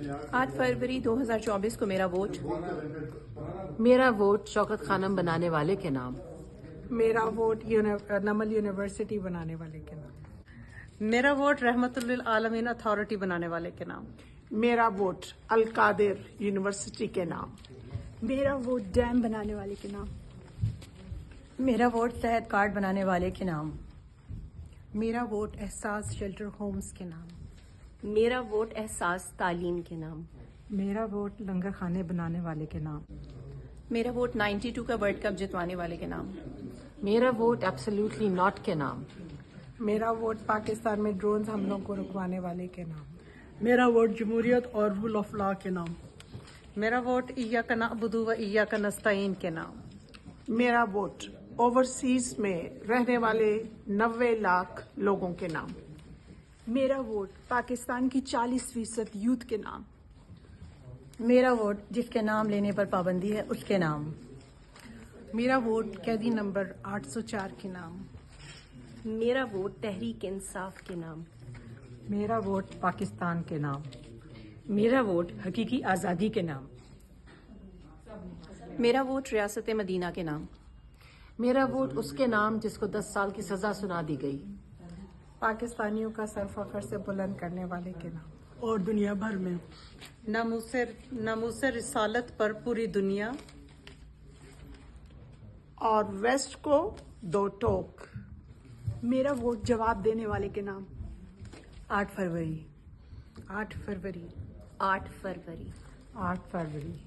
8 फरवरी 2024 को मेरा वोट। मेरा वोट शौकत खानम बनाने वाले के नाम। मेरा वोट नमल यूनिवर्सिटी बनाने वाले के नाम। मेरा वोट रहमतुल्लिल आलमीन अथॉरिटी बनाने वाले के नाम। मेरा वोट अल कादिर यूनिवर्सिटी के नाम। मेरा वोट डैम बनाने वाले के नाम। मेरा वोट सेहत कार्ड बनाने वाले के नाम। मेरा वोट एहसास शेल्टर होम्स के नाम। मेरा वोट एहसास तालीम के नाम। मेरा वोट लंगर खाने बनाने वाले के नाम। मेरा वोट 92 का वर्ल्ड कप जितवाने वाले के नाम। मेरा वोट एब्सोल्युटली नॉट के नाम। मेरा वोट पाकिस्तान में ड्रोन हमलों को रुकवाने वाले के नाम। मेरा वोट जमहूरियत और रूल ऑफ लॉ के नाम। मेरा वोट इय्याका नअबुदु व इय्याका नस्तईन के नाम। मेरा वोट ओवरसीज में रहने वाले 90 लाख लोगों के नाम। मेरा वोट पाकिस्तान की 40% यूथ के नाम। मेरा वोट जिसके नाम लेने पर पाबंदी है उसके नाम। मेरा वोट कैदी नंबर 804 के नाम। मेरा वोट तहरीक इंसाफ के नाम। मेरा वोट पाकिस्तान के नाम। मेरा वोट हकीकी आज़ादी के नाम। मेरा वोट रियासत मदीना के नाम। मेरा वोट उसके नाम जिसको 10 साल की सजा सुना दी गई। पाकिस्तानियों का सर फख्र से बुलंद करने वाले के नाम। और दुनिया भर में नामूसे रिसालत पर पूरी दुनिया और वेस्ट को 2 टोक। मेरा वोट जवाब देने वाले के नाम। 8 फरवरी। 8 फरवरी। 8 फरवरी। 8 फरवरी।